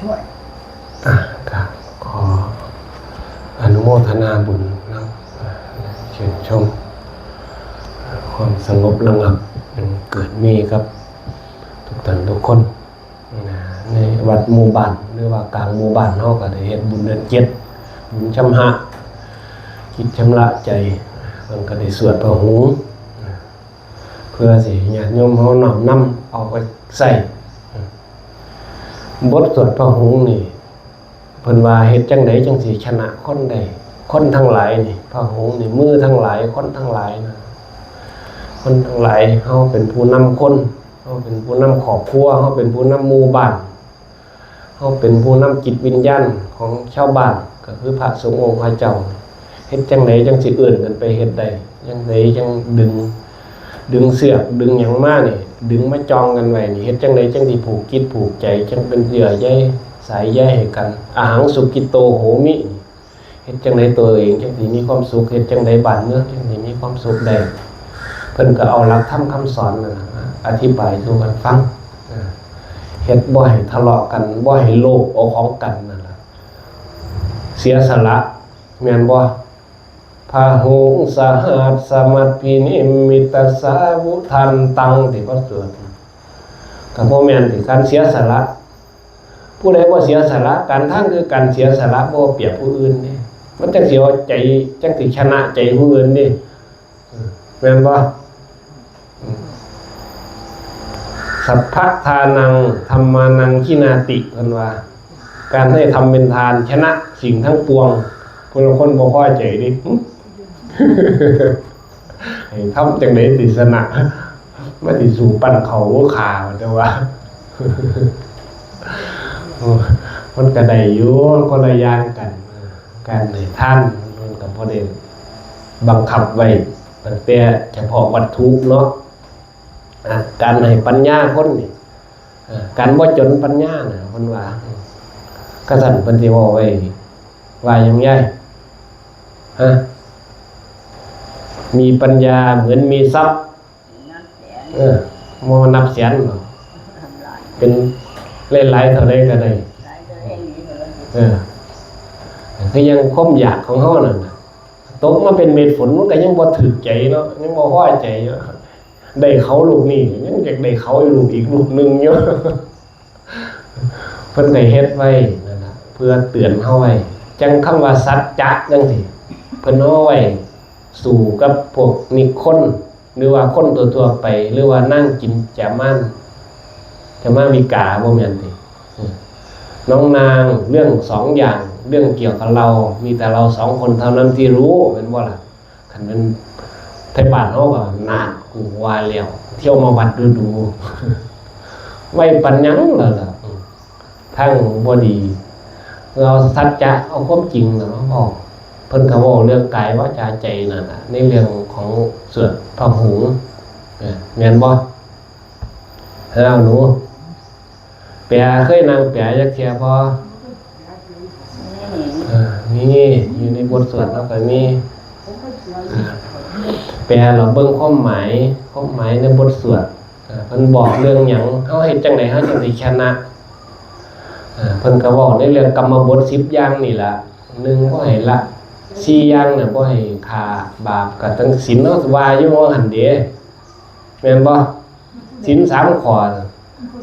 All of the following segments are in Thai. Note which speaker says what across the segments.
Speaker 1: ช่วย
Speaker 2: ครับขออนุโมทนาบุญนะเชิญชมความสงบระงับเกิดมีครับทุกท่านทุกคนในวัดหมู่บ้านหรือว่ากลางหมู่บ้านเฮาก็ได้เฮ็ดบุญเดือน7บุญชำระคิดชำระใจมันก็ได้สวดพระหุงเพื่อสิญาติโยมเฮาน้อมนำเอาไปใส่บทสวดพระหุงนี่เพิ่นว่าเฮ็ดจังได๋จังสิชนะคนได้คนทั้งหลายนี่พระหุงนี่มือทั้งหลายคนทั้งหลายนะคนทั้งหลายเฮาเป็นผู้นำคนเฮาเป็นผู้นำครอบครัวเฮาเป็นผู้นำหมู่บ้านเฮาเป็นผู้นำจิตวิญญาณของชาวบ้านก็คือพระสงฆ์องค์พระเจ้าเฮ็ดจังไดจังสิเอิ้นกันไปเฮ็ดได้จังไดจังดึงเสือกดึงหยังมานี่ดึงมาจองกันไว้นี่เฮ็ดจังไดจังสิผูกจิตผูกใจจังเป็นเยื่อใยสายใยให้กันอาหังสุกิโตโหมิเฮ็ดจังไดตัวเองจังสิมีความสุขเฮ็ดจังไดบ้านเมืองจังสิมีความสุขได้เพิ่นก็เอาหลักธรรมคำสอนนั่นอธิบายสู่กันฟังเฮ็ดบ่ให้ทะเลาะกันบ่ให้โลภเอาของกันนั่นล่ะเสียสละแม่นบ่พาหุงสหัสสมัตถินิมิตสาวุทันตังที่เขาสวดก็บ่แม่นที่การเสียสละผู้ใดบ่เสียสละการทั้งคือการเสียสละบ่เปรียบผู้อื่นนี่มันจังสิเอาใจจังสิชนะใจผู้อื่นนี่แม่นบ่สัพพะทานังธัมมานังขินาติเพิ่นว่าการให้ทำเป็นทานชนะสิ่งทั้งปวงผู้บางคนบ่พอใจดิให้ทำจังได๋สิชนะมาสิสู่ปั้นเขาขาแต่ว่ามันก็ได้อยู่คนละอย่างกันการให้ทานมันก็บ่ได้บังคับไว้ตั้งแต่เฉพาะวัตถุเนาะการให้ปัญญาคนนี่การบ่จนปัญญาน่ะเพิ่นว่าก็สั่นเพิ่นสิเว้าไว้ว่าหยังไงมีปัญญาเหมือนมีทรัพย์บ่นับแสนเป็นหลายๆเท่าใดก็ได้คือยังความอยากของเฮานั่นน่ะตกมาเป็นเม็ดฝนมันก็ยังบ่ถูกใจเนาะยังบ่พอใจเนาะได้เขาลูกนี่ยังอยากได้เขาลูกอีกลูกนึงอยู่เพิ่นได้เฮ็ดไว้นั่นน่ะเพื่อเตือนเฮาไว้จังคำว่าสัจจะจังซี่เพิ่นเอาไว้สู่กับพวกนิคนหรือว่าคนทั่วๆไปหรือว่านั่งกินจามันจะมาวิกาบ่แม่นติน้องนางเรื่อง2อย่างเรื่องเกี่ยวกับเรามีแต่เรา2คนเท่านั้นที่รู้แม่นบ่ล่ะคันเป็นไทบ้านเฮาก็นานกูว่าแล้วเที่ยวมาวัดดูไว้ปัญญังล่ะทั้งบ่ดีเราสัจจะเอาความจริงน่ะมาบอกเพิ่นก็เว้าเรื่องกายวาจาใจนั่นน่ะในเรื่องของสวดพระหุงแม่นบ่เฮาหนูแปลเคยนั่งแปลจักเที่ยบ่นี่อยู่ในบทสวดแล้วก็มีแปลเราเบิ่งความหมายในบทสวดเพิ่นบอกเรื่องหยังเฮาเฮ็ดจังได๋เฮาจังสิชนะเพิ่นก็บอกในเรื่องกรรมบท10อย่างนี่ล่ะ1บ่ให้ละ4อย่างน่ะบ่ให้ฆ่าบาปก็ตั้งศีลเนาะว่าอยู่ว่าหั่นเด้แม่นบ่ศีล3ข้อ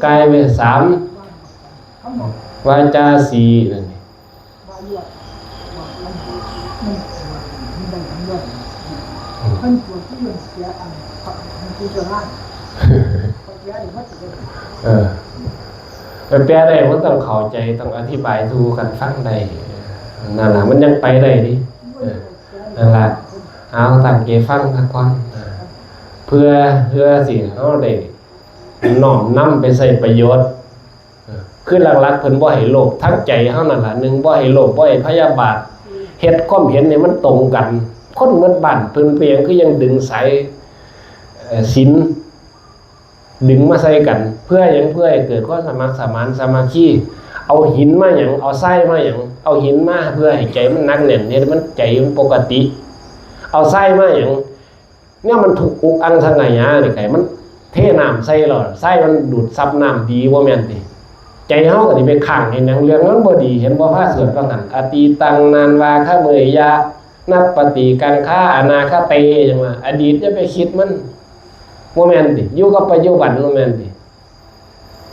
Speaker 2: กายเวท3วาจา4นั่นแปลได้มันต้องเข้าใจต้องอธิบายสู่กันฟังได้นั่นล่ะมันยังไปได้ดินั่นล่ะเอาตั้งใจฟังซะก่อนเพื่อสิเฮาได้น้อมนำไปใช้ประโยชน์คือหลักๆเพิ่นบ่ให้โลภทั้งใจเฮานั่นล่ะ1บ่ให้โลภบ่ให้พยาบาทเฮ็ดความเห็นให้มันตรงกันคนเหมือนบ้านเพิ่นเปรียงคือยังดึงสายศีลดึงมาใส่กันเพื่อหยังเพื่อให้เกิดความสมัครสมานสามัคคีเอาหินมาหยังเอาทรายมาหยังเอาหินมาเพื่อให้ใจมันหนักแน่นเฮ็ดมันใจมันปกติเอาทรายมาหยังเนี่ยมันถูกอุกอังสังหยานี่ไงมันเทน้ำใส่แล้วทรายมันดูดซับน้ำดีบ่แม่นติ ใจเฮาก็สิไปข้างเห็นหยังเรื่องนั้นบ่ดีเห็นบ่พาสวดว่างั้นอตีตังนานวาคะเมยยะนับปฏิกังฆ่าอนาคเตจังว่าอดีตจะไปคิดมันบ่แม่นติอยู่กับปัจจุบันบ่แม่นติ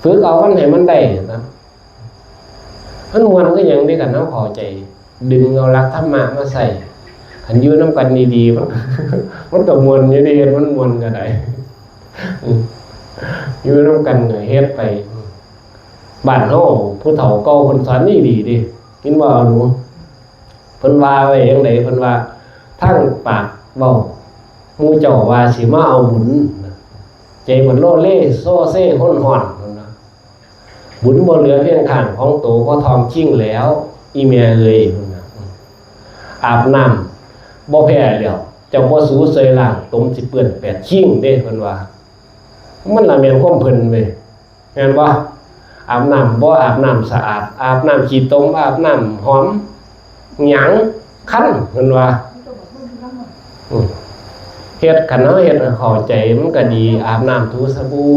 Speaker 2: ฝึกเอามันให้มันได้นะมันม่วนก็หยังได้กันเฮาเข้าใจดึงเอาหลักธรรมะมาใส่คันอยู่นำกันดีๆมันก็ม่วนอยู่ดีมันม่วนก็ได้อยู่นำกันก็เฮ็ดไปบ้านเฮาผู้เฒ่าเก่าเพิ่นสอนนี่ดีดิกินว่าหนูเพิ่นว่าไว้จังได๋เพิ่นว่าทางปากเว้าหมู่เจ้าว่าสิมาเอาบุญใจเพิ่นโลเลโซเซ่ฮ้อนฮ้อนเพิ่นว่าบุญบ่เหลือเพียงข้างของโตก็ทองชิงแล้วอีแม่เอ้ยเพิ่นน่ะอาบน้ำบ่แพ้แล้วเจ้าบ่สูเสยล่างตมสิเปื้อนแปดชิงเด้เพิ่นว่ามันละแม่นความเพิ่นเว้ยแม่นบ่อาบน้ำบ่อาบน้ำสะอาดอาบน้ำขี้ตมอาบน้ำหอมหยังคันเพิ่นว่าเฮ็ดคันเฮาเฮ็ดเข้าใจมันก็ดีอาบน้ำถูสบู่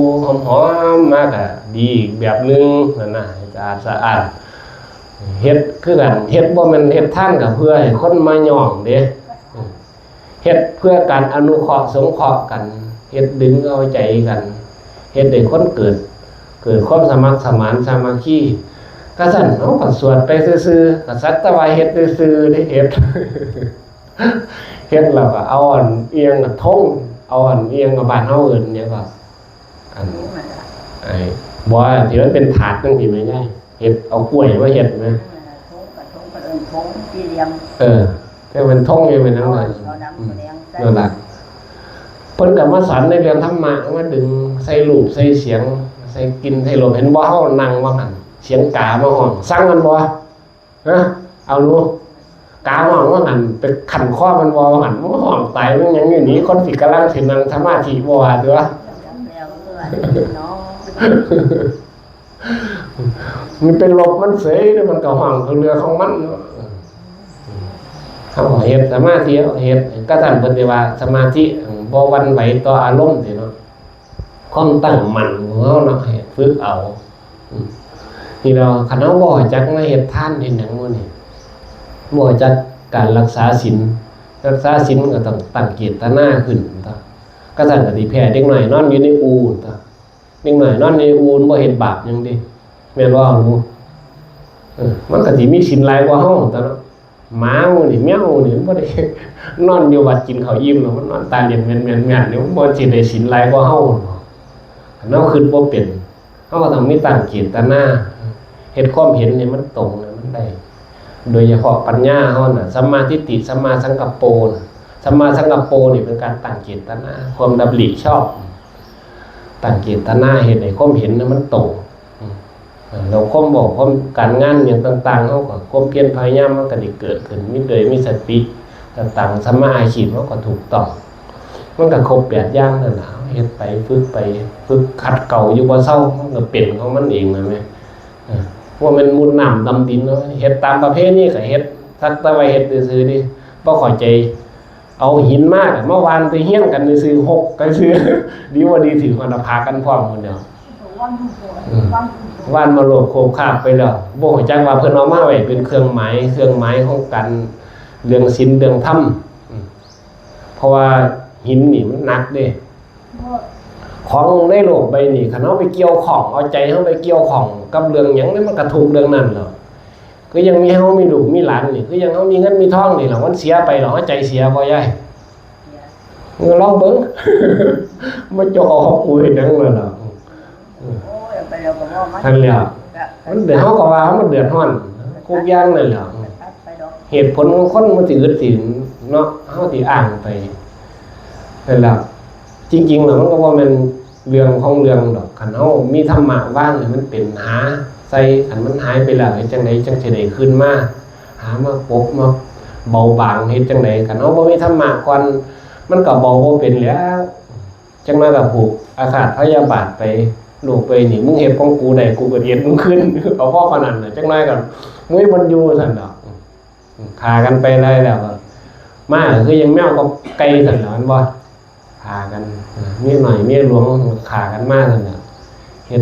Speaker 2: หอมๆมาก็ดีแบบนึงนั่นน่ะสะอาดเฮ็ดคือกันเฮ็ดบ่แม่นเฮ็ดท่านก็เพื่อให้คนมาย่องเด้เฮ็ดเพื่อการอนุเคราะห์สงเคราะห์กันเฮ็ดดึงเอาใจกันเฮ็ดให้คนเกิดความสมัครสมานสามัคคีก็สั่นเฮาก็สวดไปซื่อๆก็สักแต่ว่าเฮ็ดซื่อๆได้เฮ็ดเฮ็ดแล้วก็เอาอันเอียงกับทงเอาอันเอียงกับบ้านเฮาเอิ้นหยังก็อันไอ้บ่ที่มันเป็นถาดจังซี่แม่ยายเฮ็ดเอากล้วยมาเฮ็ดแม่
Speaker 1: ทงสี่เหลี่ยม
Speaker 2: แต่มันทงอยู่เป็นจังได๋นั่นล่ะเพิ่นก็มาสอนในเรื่องธรรมะมาดึงใส่รูปใส่เสียงใส่กินใส่ลมเห็นบ่เฮานั่งว่าหั่นเสียงกามาฮ้องสั่งมันบ่ฮะเอาดูกาฮ้องว่าหั่นไปขันคอมันบ่ว่าหั่นมันฮ้องตายมันยังอยู่นี่คนสิกำลังสินั่งสมาธิบ่ว่าเด้อมันเป็นลมมันเสยมันก็ฮ้องคือเรือของมันเฮาเฮ็ดสมาธิเฮ็ดก็ท่านเพิ่นสิว่าสมาธิบ่หวั่นไหวต่ออารมณ์สิเนาะความตั้งมั่นของเฮาเนาะให้ฝึกเอานี่เราคันเฮาบ่รู้จักมาเฮ็ดทานเฮ็ดหยังมื้อนี้บ่รู้จักการรักษาศีลมันก็ต้องตั้งเจตนาขึ้นต่อก็ซั่นก็สิแพ้เด็กน้อยนอนอยู่ในอู่ต่อเด็กน้อยนอนในอู่บ่เฮ็ดบาปหยังเด้แม่นบ่หนูมันก็สิมีศีลหลายกว่าเฮาต่อเนาะหมาหมู่นี่แมวนี่มันบ่ได้นอนอยู่วัดกินข้าวอิ่มแล้วมันนอนตาเหลียมแม่นๆนี่มันบ่สิได้ศีลหลายกว่าเฮาเนาะคือบ่เป็นเฮาก็ต้องมีตั้งเจตนาเฮ็ดความเห็นนี่มันตรงนะมันได้โดยเฉพาะปัญญาเฮาน่ะสัมมาทิฏฐิสัมมาสังกัปโปสัมมาสังกัปโปนี่เป็นการตั้งเจตนาความดำริชอบตั้งเจตนาเฮ็ดให้ความเห็นนั้นมันตรงเราความบอกความการงานอย่างต่างๆเฮาก็ความเพียรพยายามมันก็ได้เกิดขึ้นมีสติต่างๆสัมมาอาชีพมันก็ถูกต้องมันก็ครบ8อย่างนั่นน่ะเฮ็ดไปฝึกขัดเก่าอยู่บ่เซามันก็เป็นของมันเองนั่นแหละว่ามันมุดน้ำดำดินเนาะเฮ็ดตามประเพณีก็เฮ็ดสักแต่ว่าเฮ็ดซื่อๆนี่บ่เข้าใจเอาหินมาวานไปเฮี้ยงกันซื่อๆหกกันซื่อดีว่าดีถือว่าพากันพร้อมคนเดียววานมาโลกโคคาบไปแล้วบ่ฮู้จักว่าเพิ่นเอามาไว้เป็นเครื่องหมายของการเรื่องศีลเรื่องธรรมเพราะว่าหินนี่มันหนักเด้ของในโลกใบนี้คันเฮาไปเกี่ยวข้องเอาใจเฮาไปเกี่ยวข้องกับเรื่องหยังนี่มันก็ทุกเรื่องนั้นแล้วก็ยังมีเฮามีลูกมีหลานนี่คือยังเฮามีเงินมีทองนี่ล่ะมันเสียไปแล้วเฮาใจเสียบ่ยายลองเบิ่งมาจ่อกูเฮ็ดหยังนั่นล่ะท่านแล้วมันเดือดเฮาก็ว่ามันเดือดร้อนทุกอย่างนั่นแหละเหตุผลของคนมันสิอึดสิเนาะเฮาสิอ้างไปนั่นแหละจริงๆแล้วมันก็ว่ามันเรื่องของเรื่องดอกคันเฮามีธรรมะว่างนี่มันเป็นหาใส่คันมันหายไปแล้วเฮ็ดจังได๋จังสิได้ขึ้นมาหามาปบมาเบาบางเฮ็ดจังได๋คันเฮาบ่มีธรรมะก่อนมันก็เบาบ่เป็นแล้วจังนั้นก็ผูกอาฆาตพยาบาทไปลูกไปนี่มึงเฮ็ดของกูได้กูก็เฮ็ดมึงขึ้นเอาพอปานนั้นน่ะจังได๋ก็มึงมันอยู่ซั่นดอกฆ่ากันไปได้แล้วก็มาคือยังแมวกับไก่ซั่นล่ะมันบ่ฆ่ากันมีหน่อยมีหลวงฆ่ากันมาซั่นน่ะเฮ็ด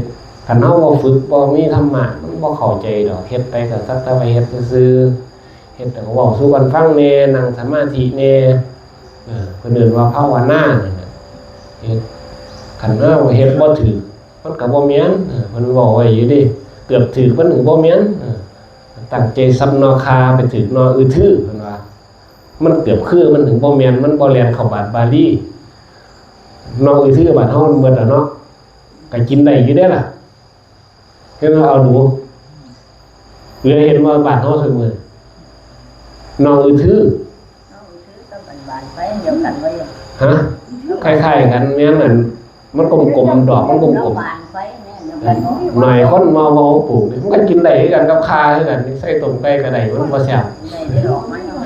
Speaker 2: คันเฮาบ่ฝึกบ่มีธรรมะมันบ่เข้าใจดอกเฮ็ดไปก็สักแต่ว่าเฮ็ดซื่อๆเฮ็ดแต่ก็เว้าสู่กันฟังแน่นั่งสมาธิแน่เพิ่นเอิ้นว่าภาวนานั่นน่ะเฮ็ดคันเฮาเฮ็ดบ่ถูกมันก็บ่แม่นเพิ่นเว้าไว้อยู่ดิเกือบถูกมันก็บ่แม่นตั้งใจซับนอคาไปถูกนออือทื่อเพิ่นว่ามันเกือบคือมันถึงบ่แม่นมันบ่แล่นเข้าบาทบาลีนออือทื่อบาดเฮามันเบิดแล้วเนาะก็กินได้อยู่เด้ล่ะเห็นว่าเอาดูเรือเห็นว่าบาดเฮาซื่อมื้อนออือทื่อ
Speaker 1: เอาถือกับบ้านๆไปเดียวกันไว้
Speaker 2: ฮะคล้ายๆกันแม่นนั่นมันกลมๆดอกมันกลม
Speaker 1: บ้านไปแม่เดียวกัน
Speaker 2: ๆหน่อยคนมาเว้าปลูกมันก็กินได้คือกันกับคาคือกันใส่ต้มไก่ก็ได้มันบ่แซ่บ
Speaker 1: ได้ดอกไม้เนาะ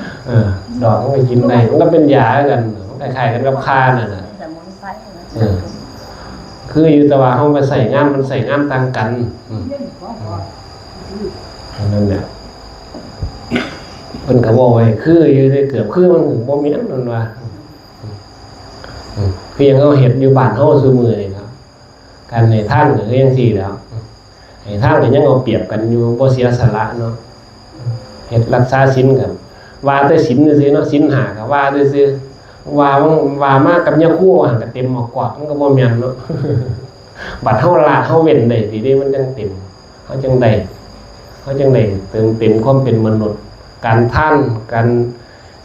Speaker 2: ดอกมันก็กินได้มันก็เป็นยาคือกันมันคล้ายๆกันกับคานั่นน่ะ
Speaker 1: สมุนไพร
Speaker 2: คืออยู่แต่ว่าเฮาไปใส่งานมันใส่งานต่างกันนั่นแหละเพิ่นก็บอกไว้คืออยู่ได้เกือบคือมันถึงบ่แม่นนั่นว่าเพียงเอาเฮ็ดอยู่บ้านเฮาซุมื้อนี่ครับการให้ทานก็คือจังซี่แหล้วให้ทานก็ยังเอาเปรียบกันอยู่บ่เสียสละเนาะเฮ็ดรักษาศีลก็ว่าแต่ศีลซื่อๆเนาะศีล5ก็ว่าซื่อๆว่ามากับยาคู่หั่นก็เต็มหมอกกว่ามันก็บ่แม่นเนาะ บัดเฮาละเฮาเว้นได้สิได้มันจังเต็มเฮาจังได้เติมเต็มความเป็นมนุษย์การท่านการ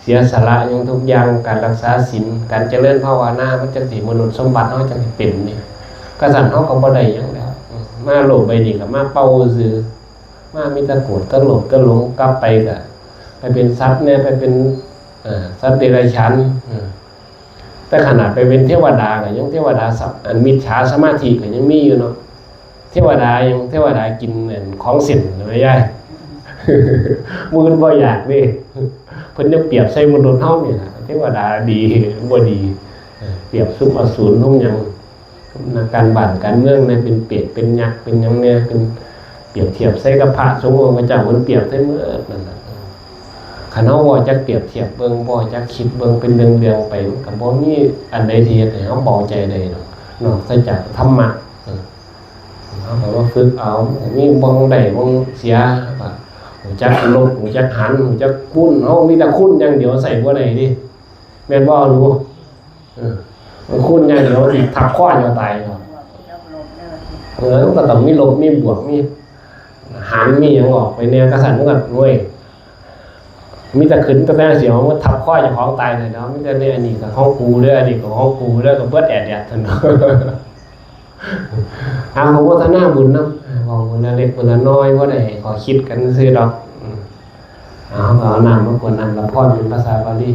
Speaker 2: เสียสละอย่างทุกอย่างการรักษาศีลการเจริญภาวนามันจังสิมนุษย์สมบัติเฮาจังสิเต็มนี่กษัตริย์เฮาก็บ่ได้หยังแล้วมาโลกใบนี้ก็มาเป่าซื่อมามีแตะโกรธตะโลภตะหลงกลับไปก็ไปเป็นสัตว์เนี่ยไปเป็นสัตว์เดรัจฉานแต่ขนาดไปเป็นเทวดาก็ยังเทวดาอันมิจฉาสมาธิก็ยังมีอยู่เนาะเทวดากินของเส้นไม่ใช่ มือบ่อยากนี่เพิ่นจะเปรียบใส่มนุษย์เฮานี่ล่ะเทวดาดีบ่ดีเปรียบซุปอสูรทุ่งหยังนักการบ้านการเมืองเนี่ยเป็นเปรตเป็นยักษ์เป็นหยังเนี่ยเป็นเปรียบเทียบใส่กับพระสงฆ์องค์พระเจ้าเพิ่นเปรียบใส่หมดนั่นน่ะคันเฮาบ่จักเปรียบเทียบเบิ่งบ่จักคิดเบิ่งเป็นเรื่องๆไปมันก็บ่มีอันใดที่เฮ็ดให้เฮาเบาใจได้ดอกนอกจากธรรมะเฮาก็ว่าฝึกเอามีบ่ได้บ่เสียหูจักลบหูจักหันหูจักคุ้นเฮามีแต่คุ้นอย่างเดียวใส่บ่ได้ดิแม่นบ่รู้มันคุ้นอย่างเดียวสิทับข้อจะตายเนาะมันก็ต้องมีลบมีบวกมีหันมีหยังออกไปแนวกระสันมันก็โว้ยมีแต่ขึ้นแต่เสียงมันทับข้อเจ้าของตายเลยเนาะมีแต่เนี่ยอันนี้ก็ของกูเด้ออันนี้ก็ของกูเด้อก็เบิดแอดๆซั่นเนาะของวัฒนาบุญนำของคนละเล็กคนละน้อยบ่ได้ขอคิดกันซื่อดอกเอาน้ำมากวนน้ำละพรเป็นภาษาบาลี